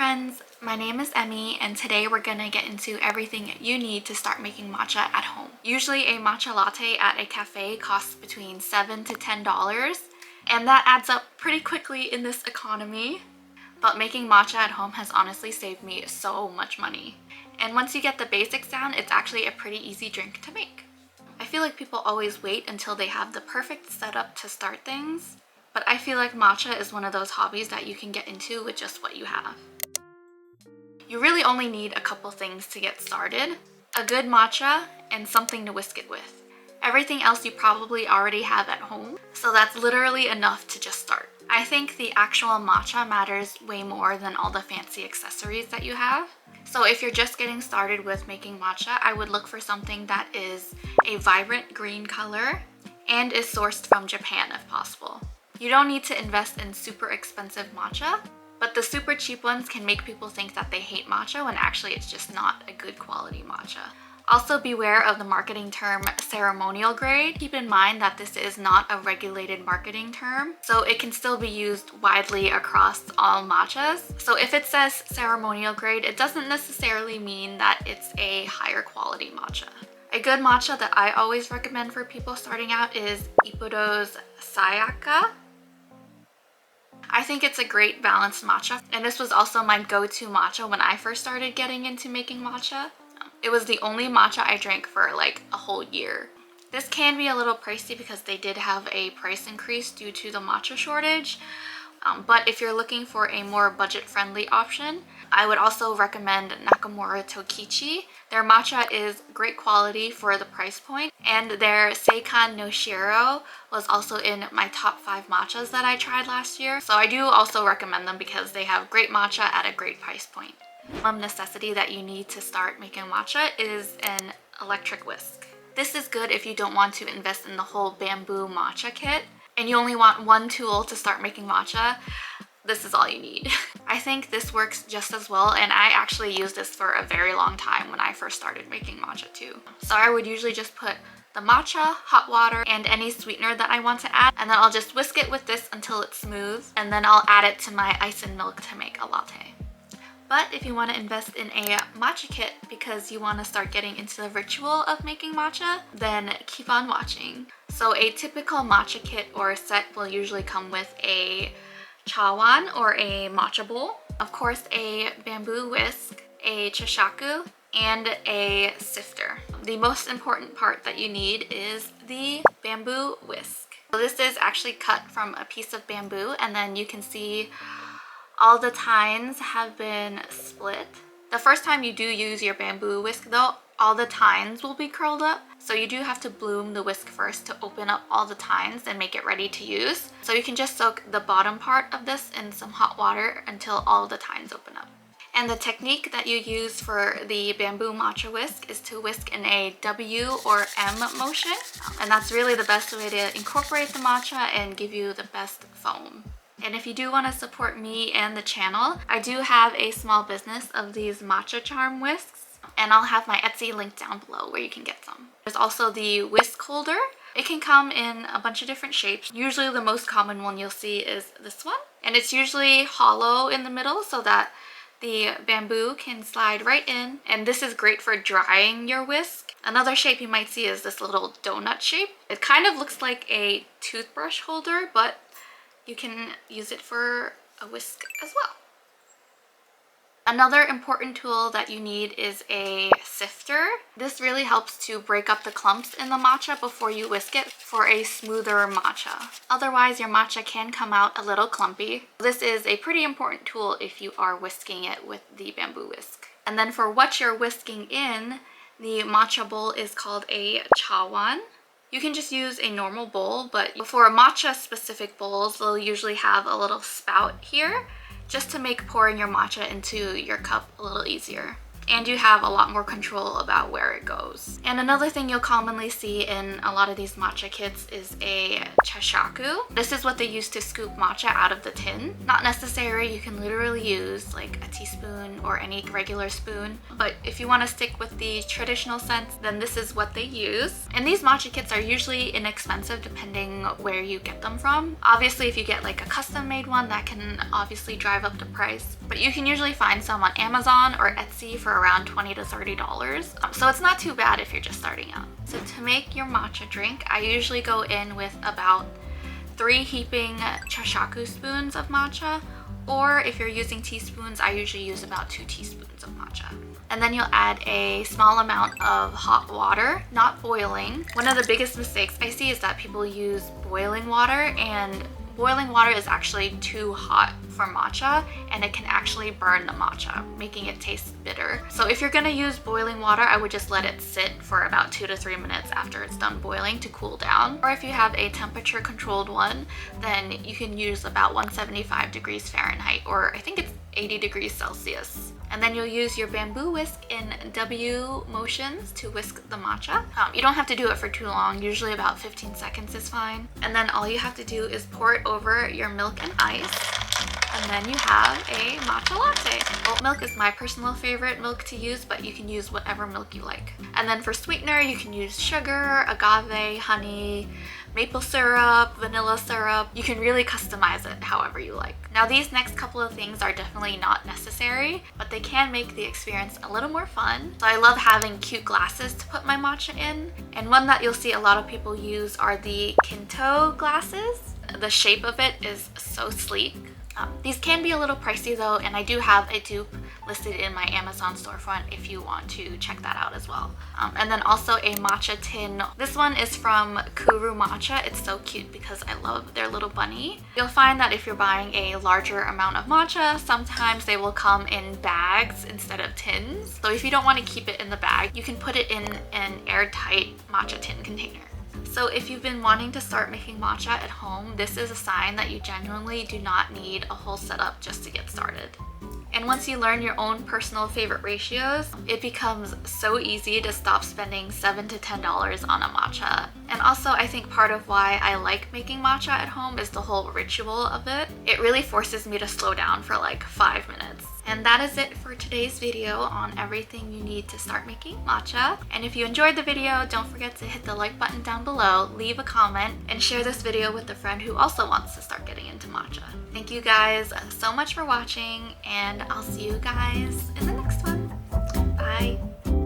friends, my name is Emmy and today we're gonna get into everything you need to start making matcha at home. Usually a matcha latte at a cafe costs between $7 to $10 and that adds up pretty quickly in this economy. But making matcha at home has honestly saved me so much money. And once you get the basics down, it's actually a pretty easy drink to make. I feel like people always wait until they have the perfect setup to start things. But I feel like matcha is one of those hobbies that you can get into with just what you have. You really only need a couple things to get started. A good matcha and something to whisk it with. Everything else you probably already have at home, so that's literally enough to just start. I think the actual matcha matters way more than all the fancy accessories that you have. So if you're just getting started with making matcha, I would look for something that is a vibrant green color and is sourced from Japan if possible. You don't need to invest in super expensive matcha, but the super cheap ones can make people think that they hate matcha when actually it's just not a good quality matcha. Also beware of the marketing term ceremonial grade. Keep in mind that this is not a regulated marketing term, so it can still be used widely across all matchas. So if it says ceremonial grade, it doesn't necessarily mean that it's a higher quality matcha. A good matcha that I always recommend for people starting out is Ippudo's Sayaka. I think it's a great balanced matcha, and this was also my go-to matcha when I first started getting into making matcha. It was the only matcha I drank for like a whole year. This can be a little pricey because they did have a price increase due to the matcha shortage. But if you're looking for a more budget-friendly option, I would also recommend Nakamura Tokichi. Their matcha is great quality for the price point, and their Seikan no Shiro was also in my top 5 matchas that I tried last year. So I do also recommend them because they have great matcha at a great price point. One necessity that you need to start making matcha is an electric whisk. This is good if you don't want to invest in the whole bamboo matcha kit and you only want one tool to start making matcha. This is all you need. I think this works just as well, and I actually used this for a very long time when I first started making matcha too. So I would usually just put the matcha, hot water, and any sweetener that I want to add, and then I'll just whisk it with this until it's smooth, and then I'll add it to my ice and milk to make a latte. But if you want to invest in a matcha kit because you want to start getting into the ritual of making matcha, then keep on watching. So a typical matcha kit or set will usually come with a chawan or a matcha bowl, of course a bamboo whisk, a chashaku, and a sifter. The most important part that you need is the bamboo whisk. So this is actually cut from a piece of bamboo, and then you can see all the tines have been split. The first time you do use your bamboo whisk though, all the tines will be curled up. So you do have to bloom the whisk first to open up all the tines and make it ready to use. So you can just soak the bottom part of this in some hot water until all the tines open up. And the technique that you use for the bamboo matcha whisk is to whisk in a W or M motion. And that's really the best way to incorporate the matcha and give you the best foam. And if you do want to support me and the channel, I do have a small business of these matcha charm whisks, and I'll have my Etsy link down below where you can get some. There's also the whisk holder. It can come in a bunch of different shapes. Usually the most common one you'll see is this one, and it's usually hollow in the middle so that the bamboo can slide right in, and this is great for drying your whisk. Another shape you might see is this little donut shape. It kind of looks like a toothbrush holder, but you can use it for a whisk as well. Another important tool that you need is a sifter. This really helps to break up the clumps in the matcha before you whisk it for a smoother matcha. Otherwise, your matcha can come out a little clumpy. This is a pretty important tool if you are whisking it with the bamboo whisk. And then for what you're whisking in, the matcha bowl is called a chawan. You can just use a normal bowl, but for matcha specific bowls, they'll usually have a little spout here just to make pouring your matcha into your cup a little easier. and you have a lot more control about where it goes. And another thing you'll commonly see in a lot of these matcha kits is a chashaku. This is what they use to scoop matcha out of the tin. Not necessary, you can literally use like a teaspoon or any regular spoon, but if you want to stick with the traditional sense, then this is what they use. And these matcha kits are usually inexpensive depending where you get them from. Obviously, if you get like a custom made one, that can obviously drive up the price, but you can usually find some on Amazon or Etsy for around $20 to $30. So it's not too bad if you're just starting out. So to make your matcha drink, I usually go in with about 3 heaping chashaku spoons of matcha, or if you're using teaspoons, I usually use about 2 teaspoons of matcha. And then you'll add a small amount of hot water, not boiling. One of the biggest mistakes I see is that people use boiling water, and boiling water is actually too hot for matcha, and it can actually burn the matcha, making it taste bitter. So if you're gonna use boiling water, I would just let it sit for about 2 to 3 minutes after it's done boiling to cool down. Or if you have a temperature controlled one, then you can use about 175 degrees Fahrenheit, or I think it's 80 degrees Celsius. And then you'll use your bamboo whisk in W motions to whisk the matcha. You don't have to do it for too long, usually about 15 seconds is fine. And then all you have to do is pour it over your milk and ice, and then you have a matcha latte. Oat milk is my personal favorite milk to use, but you can use whatever milk you like. And then for sweetener, you can use sugar, agave, honey, maple syrup, vanilla syrup. You can really customize it however you like. Now these next couple of things are definitely not necessary, but they can make the experience a little more fun. So I love having cute glasses to put my matcha in, and one that you'll see a lot of people use are the Kinto glasses. The shape of it is so sleek. These can be a little pricey though, and I do have a dupe listed in my Amazon storefront if you want to check that out as well. And then also a matcha tin. This one is from Kuru Matcha. It's so cute because I love their little bunny. You'll find that if you're buying a larger amount of matcha, sometimes they will come in bags instead of tins. So if you don't want to keep it in the bag, you can put it in an airtight matcha tin container. So if you've been wanting to start making matcha at home, this is a sign that you genuinely do not need a whole setup just to get started. And once you learn your own personal favorite ratios, it becomes so easy to stop spending $7 to $10 on a matcha. And also, I think part of why I like making matcha at home is the whole ritual of it. It really forces me to slow down for like 5 minutes. And that is it for today's video on everything you need to start making matcha. And if you enjoyed the video, don't forget to hit the like button down below, leave a comment, and share this video with a friend who also wants to start getting into matcha. Thank you guys so much for watching, and I'll see you guys in the next one. Bye!